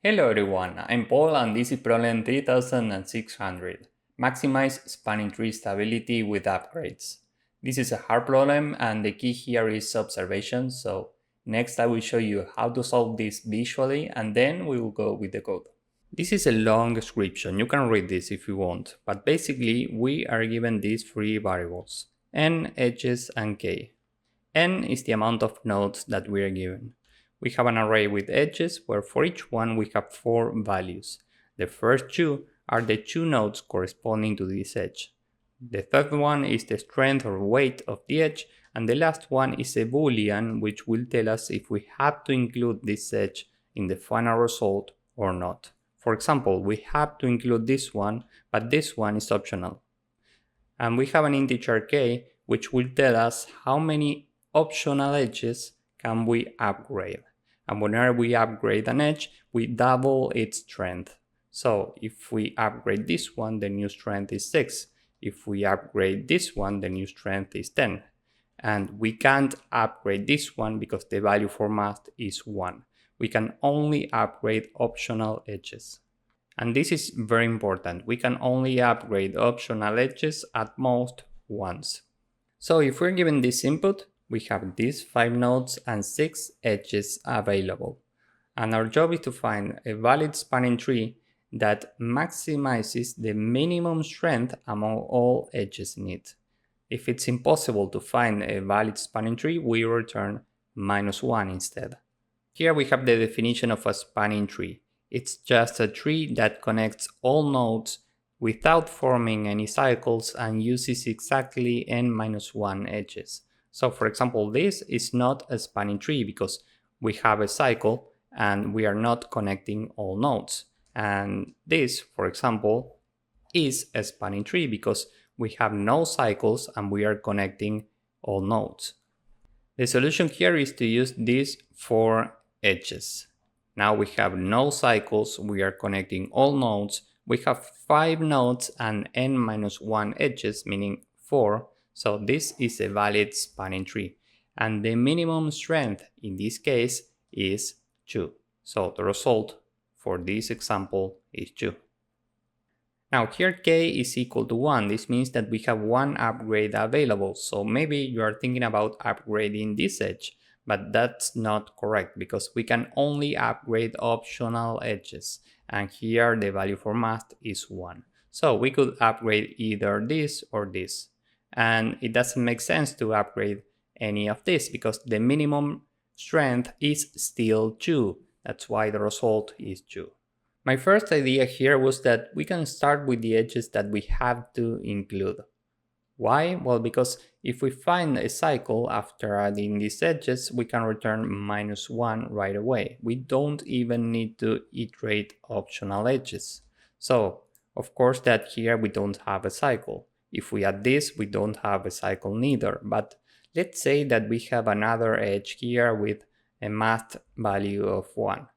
Hello everyone, I'm Paul and this is problem 3600. Maximize spanning tree stability with upgrades. This is a hard problem and the key here is observation, so next I will show you how to solve this visually and then we will go with the code. This is a long description, you can read this if you want, but basically we are given these three variables, n, edges and k. N is the amount of nodes that we are given. We have an array with edges where for each one we have 4 values. The first two are the 2 nodes corresponding to this edge. The third one is the strength or weight of the edge, and the last one is a boolean which will tell us if we have to include this edge in the final result or not. For example, we have to include this one, but this one is optional. And we have an integer k which will tell us how many optional edges can we upgrade. And whenever we upgrade an edge, we double its strength. So if we upgrade this one, the new strength is 6. If we upgrade this one, the new strength is 10. And we can't upgrade this one because the value for math is 1. We can only upgrade optional edges. And this is very important. We can only upgrade optional edges at most once. So if we're given this input, we have these 5 nodes and 6 edges available. And our job is to find a valid spanning tree that maximizes the minimum strength among all edges in it. If it's impossible to find a valid spanning tree, we return -1 instead. Here we have the definition of a spanning tree. It's just a tree that connects all nodes without forming any cycles and uses exactly n-1 edges. So for example, this is not a spanning tree because we have a cycle and we are not connecting all nodes. And this, for example, is a spanning tree because we have no cycles and we are connecting all nodes. The solution here is to use these 4 edges. Now we have no cycles, we are connecting all nodes. We have 5 nodes and n-1 edges, meaning 4. So this is a valid spanning tree. And the minimum strength in this case is 2. So the result for this example is 2. Now here k is equal to 1. This means that we have 1 upgrade available. So maybe you are thinking about upgrading this edge. But that's not correct because we can only upgrade optional edges. And here the value for math is 1. So we could upgrade either this or this. And it doesn't make sense to upgrade any of this because the minimum strength is still 2. That's why the result is 2. My first idea here was that we can start with the edges that we have to include. Why? Well, because if we find a cycle after adding these edges, we can return -1 right away. We don't even need to iterate optional edges. So, of course that here we don't have a cycle. If we add this, we don't have a cycle neither. But let's say that we have another edge here with a math value of 1.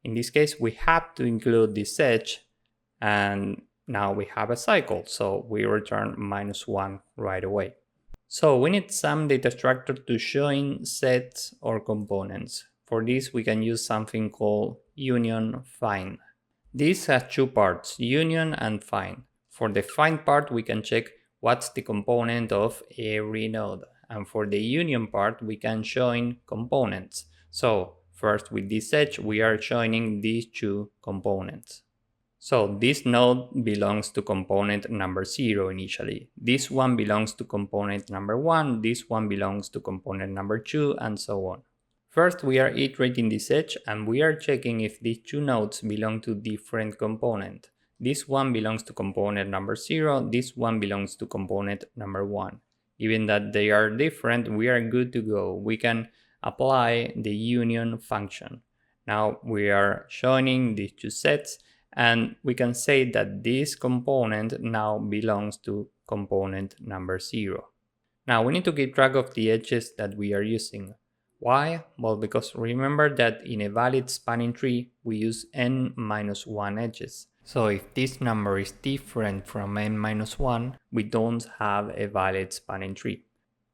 In this case, we have to include this edge and now we have a cycle, so we return -1 right away. So we need some data structure to join sets or components. For this we can use something called union find. This has 2 parts, union and find. For the find part we can check what's the component of every node. And for the union part we can join components. So first with this edge we are joining these 2 components. So this node belongs to component number 0 initially. This one belongs to component number 1, this one belongs to component number 2, and so on. First we are iterating this edge and we are checking if these 2 nodes belong to different component. This one belongs to component number 0, this one belongs to component number 1. Given that they are different, we are good to go. We can apply the union function. Now we are joining these 2 sets. And we can say that this component now belongs to component number 0. Now we need to keep track of the edges that we are using. Why? Well, because remember that in a valid spanning tree we use n-1 edges. So if this number is different from n-1, we don't have a valid spanning tree.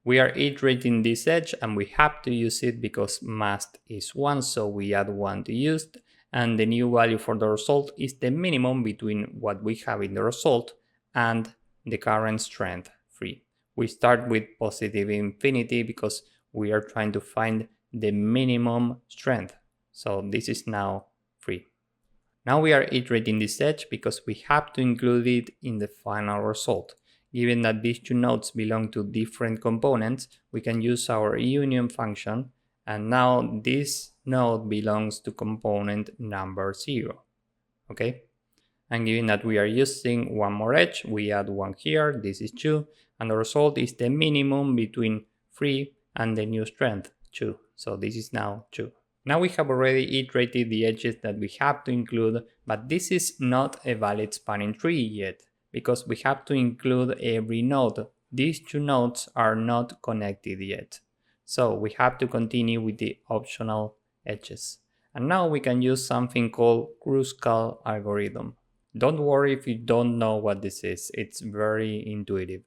We are iterating this edge and we have to use it because math is 1, so we add 1 to use. and the new value for the result is the minimum between what we have in the result and the current strength 3. We start with positive infinity because we are trying to find the minimum strength. So this is now 3. Now we are iterating this edge because we have to include it in the final result. Given that these two nodes belong to different components, we can use our union function, and now this node belongs to component number 0. Okay? And given that we are using one more edge, we add 1 here, this is 2, and the result is the minimum between 3 and the new strength, 2. So this is now 2. Now we have already iterated the edges that we have to include, but this is not a valid spanning tree yet, because we have to include every node. These two nodes are not connected yet. So we have to continue with the optional edges. And now we can use something called Kruskal algorithm. Don't worry if you don't know what this is, it's very intuitive.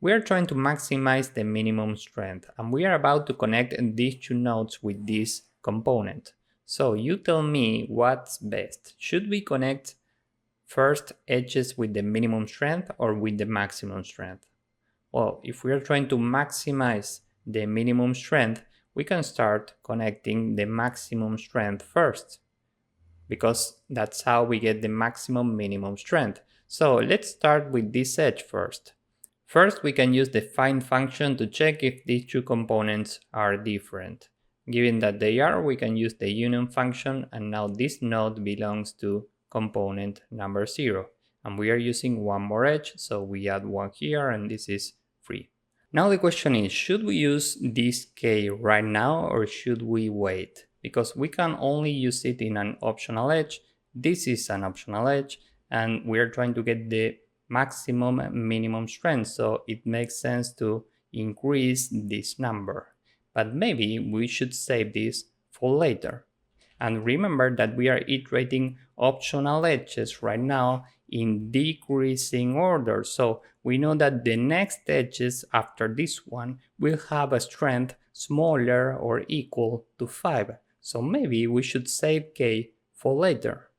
We are trying to maximize the minimum strength, and we are about to connect these two nodes with this component. So you tell me what's best. Should we connect first edges with the minimum strength or with the maximum strength? Well, if we are trying to maximize the minimum strength, we can start connecting the maximum strength first, because that's how we get the maximum minimum strength. So let's start with this edge first. First, we can use the find function to check if these two components are different. Given that they are, we can use the union function, and now this node belongs to component number 0. And we are using one more edge, so we add 1 here, and this is 3. Now the question is, should we use this k right now or should we wait? Because we can only use it in an optional edge. This is an optional edge, and we are trying to get the maximum minimum strength, so it makes sense to increase this number. But maybe we should save this for later. And remember that we are iterating optional edges right now in decreasing order, so we know that the next edges after this one will have a strength smaller or equal to 5. So maybe we should save k for later.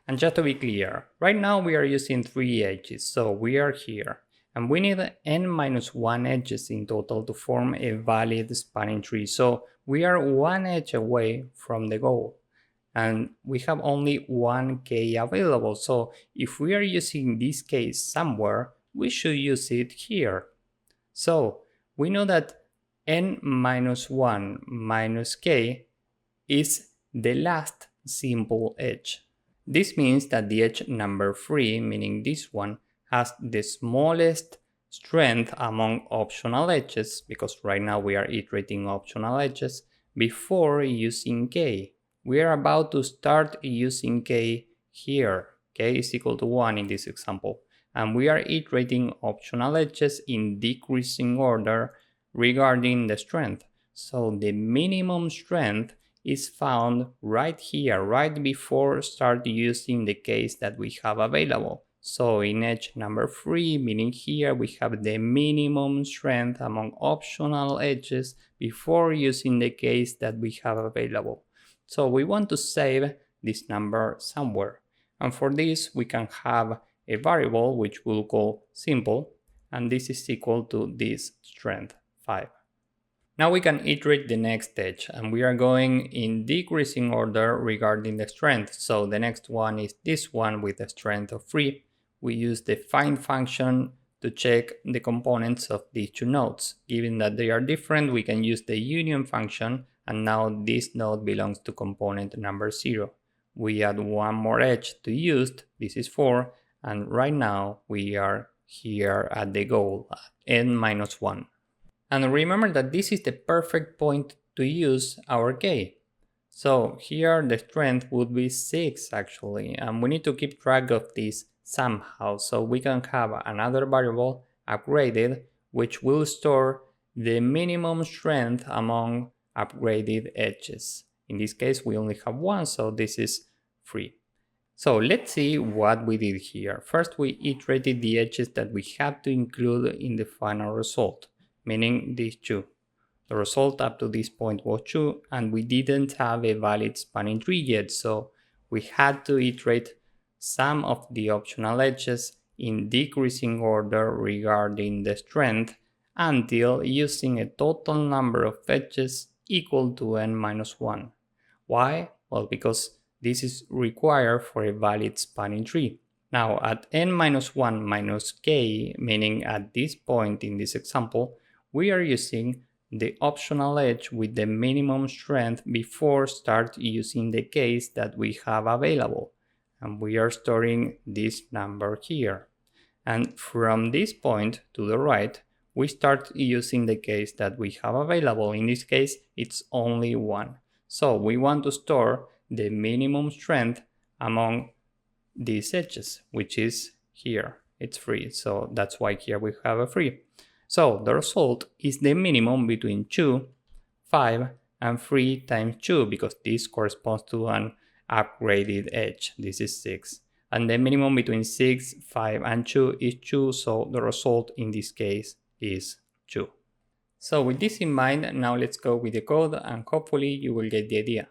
And just to be clear, right now we are using 3 edges, so we are here. And we need n-1 edges in total to form a valid spanning tree, so we are 1 edge away from the goal. And we have only 1 k available, so if we are using this k somewhere, we should use it here. So we know that n-1 minus k is the last simple edge. This means that the edge number 3, meaning this one, has the smallest strength among optional edges, because right now we are iterating optional edges, before using k. We are about to start using k here. K is equal to 1 in this example. And we are iterating optional edges in decreasing order regarding the strength. So the minimum strength is found right here, right before start using the case that we have available. So in edge number 3, meaning here, we have the minimum strength among optional edges before using the case that we have available. So we want to save this number somewhere. And for this, we can have a variable which we'll call simple, and this is equal to this strength 5. Now we can iterate the next edge, and we are going in decreasing order regarding the strength. So the next one is this one with a strength of 3. We use the find function to check the components of these two nodes. Given that they are different, we can use the union function, and now this node belongs to component number 0. We add one more edge to use, this is 4, and right now we are here at the goal, at n-1. And remember that this is the perfect point to use our k. So here the strength would be 6 actually, and we need to keep track of this somehow. So we can have another variable upgraded, which will store the minimum strength among upgraded edges. In this case, we only have 1, so this is 3. So let's see what we did here. First, we iterated the edges that we had to include in the final result, meaning these two. The result up to this point was 2, and we didn't have a valid spanning tree yet, so we had to iterate some of the optional edges in decreasing order regarding the strength until using a total number of edges equal to n-1. Why? Well, because this is required for a valid spanning tree. Now at n-1 minus k, meaning at this point in this example, we are using the optional edge with the minimum strength before start using the case that we have available. And we are storing this number here. And from this point to the right, we start using the case that we have available. In this case, it's only 1. So we want to store the minimum strength among these edges, which is here. It's free, so that's why here we have a free. So the result is the minimum between 2, 5, and 3 times 2, because this corresponds to an upgraded edge. This is 6. And the minimum between 6, 5, and 2 is 2, so the result in this case is 2. So with this in mind, now let's go with the code and hopefully you will get the idea.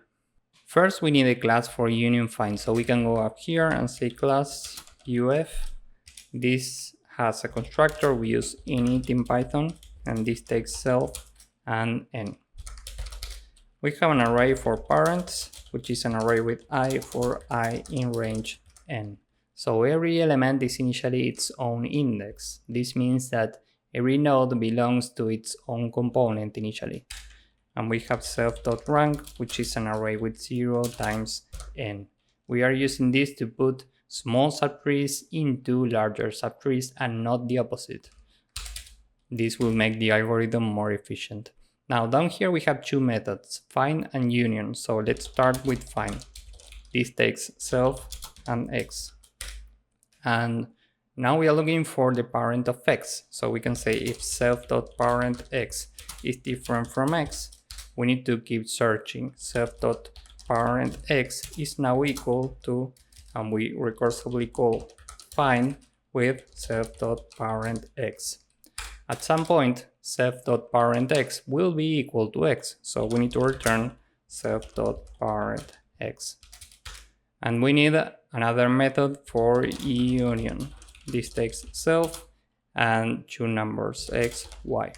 First, we need a class for union find, so we can go up here and say class uf. This has a constructor, we use init in Python, and this takes self and n. We have an array for parents, which is an array with I for I in range n. So every element is initially its own index. This means that every node belongs to its own component initially. And we have self.rank, which is an array with 0 times n. We are using this to put small subtrees into larger subtrees and not the opposite. This will make the algorithm more efficient. Now down here we have two methods, find and union. So let's start with find. This takes self and x. And now we are looking for the parent of x. So we can say if self.parent x is different from x, we need to keep searching. Self.parent x is now equal to, and we recursively call find with self.parent x. At some point, self.parent x will be equal to x, so we need to return self.parent x. And we need another method for union. This takes self and two numbers x, y.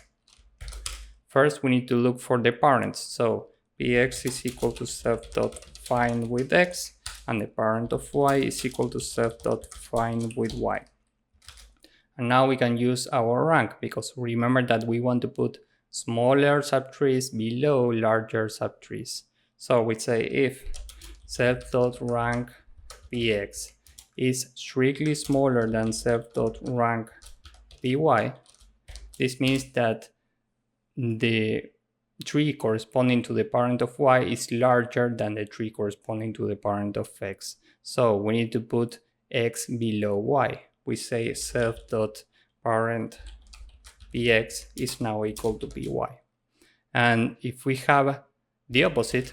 First, we need to look for the parents. So px is equal to self.find with x, and the parent of y is equal to self.find with y. And now we can use our rank, because remember that we want to put smaller subtrees below larger subtrees. So we say if self.rank px is strictly smaller than self.rank py, this means that the tree corresponding to the parent of y is larger than the tree corresponding to the parent of x. So we need to put x below y. We say self.parent px is now equal to py. And if we have the opposite,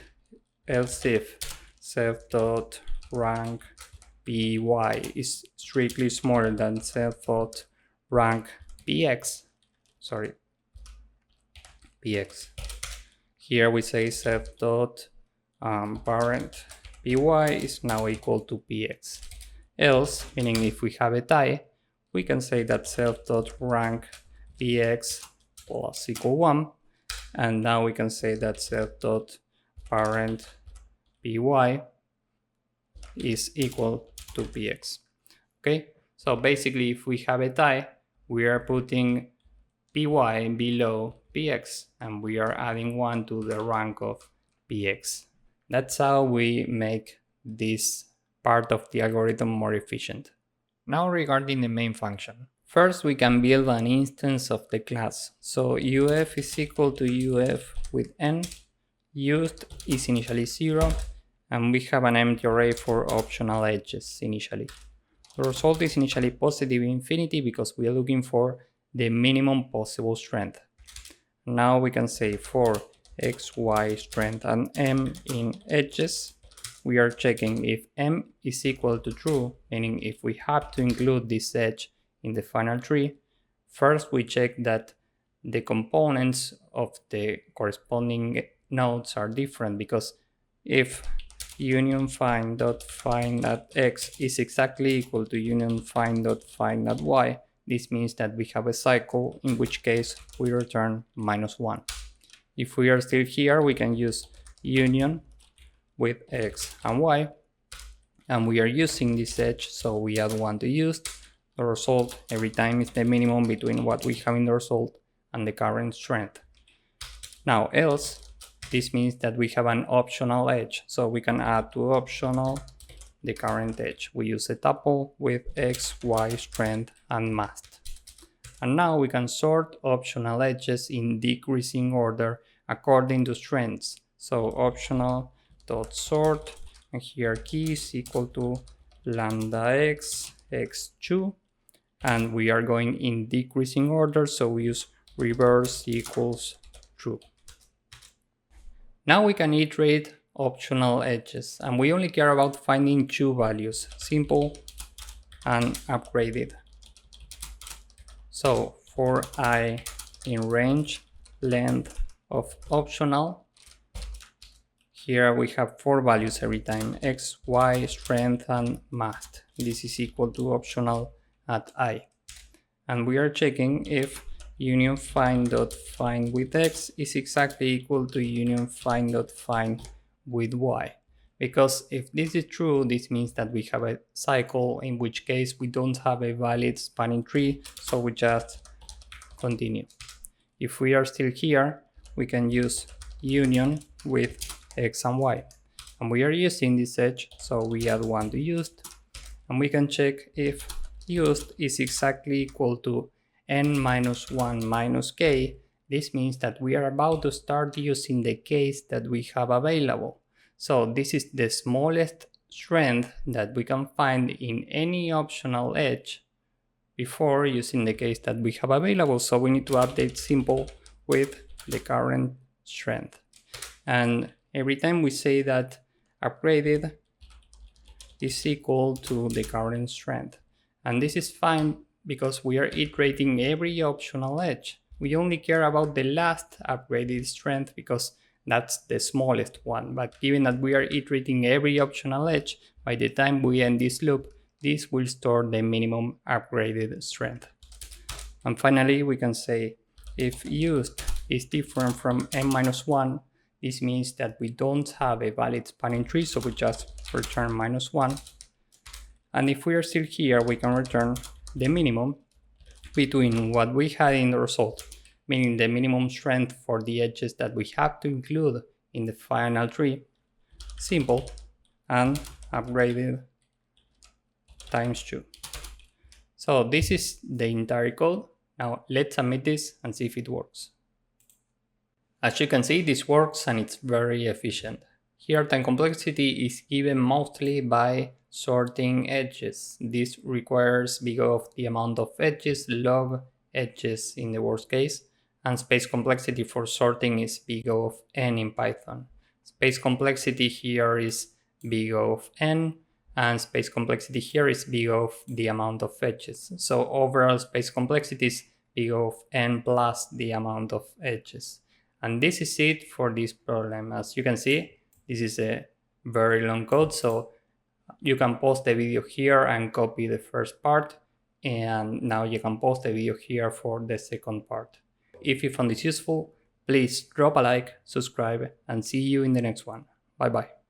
else if self.rank py is strictly smaller than self.rank px, px. Here we say self.parent py is now equal to px. Else, meaning if we have a tie, we can say that self.rank px plus equal 1, and now we can say that self.parent py is equal to px. Okay, so basically if we have a tie, we are putting py below px, and we are adding 1 to the rank of px. That's how we make this part of the algorithm more efficient. Now regarding the main function. First we can build an instance of the class. So uf is equal to uf with n, used is initially 0, and we have an empty array for optional edges initially. The result is initially positive infinity because we are looking for the minimum possible strength. Now we can say for x, y strength and m in edges, we are checking if m is equal to true, meaning if we have to include this edge in the final tree. First we check that the components of the corresponding nodes are different, because if union find.find.x is exactly equal to union find.find.y, this means that we have a cycle, in which case we return -1. If we are still here, we can use union with x and y, and we are using this edge, so we add 1 to use. The result every time is the minimum between what we have in the result and the current strength. Now else, this means that we have an optional edge, so we can add to optional the current edge. We use a tuple with x, y, strength, and mast. And now we can sort optional edges in decreasing order according to strengths. So optional.sort, and here key is equal to lambda x, x2, and we are going in decreasing order, so we use reverse equals true. Now we can iterate optional edges, and we only care about finding 2 values, simple and upgraded. So for I in range length of optional, here we have 4 values every time, x, y, strength, and mast. This is equal to optional at I. And we are checking if union find.find with x is exactly equal to union find.find with y. Because if this is true, this means that we have a cycle, in which case we don't have a valid spanning tree, so we just continue. If we are still here, we can use union with x and y. And we are using this edge, so we add 1 to used, and we can check if used is exactly equal to n-1 minus k. This means that we are about to start using the case that we have available. So this is the smallest strength that we can find in any optional edge before using the case that we have available. So we need to update simple with the current strength. And every time we say that upgraded is equal to the current strength. And this is fine because we are iterating every optional edge. We only care about the last upgraded strength because that's the smallest one. But given that we are iterating every optional edge, by the time we end this loop, this will store the minimum upgraded strength. And finally, we can say if used is different from n-1, this means that we don't have a valid spanning tree, so we just return -1. And if we are still here, we can return the minimum between what we had in the result, meaning the minimum strength for the edges that we have to include in the final tree, simple, and upgraded times 2. So this is the entire code. Now let's submit this and see if it works. As you can see, this works and it's very efficient. Here time complexity is given mostly by sorting edges. This requires big of the amount of edges, log edges in the worst case, and space complexity for sorting is big O of n in Python. Space complexity here is big O of n, and space complexity here is big O of the amount of edges. So overall space complexity is big O of n plus the amount of edges. And this is it for this problem. As you can see, this is a very long code, so you can pause the video here and copy the first part, and now you can pause the video here for the second part. If you found this useful, please drop a like, subscribe, and see you in the next one. Bye bye.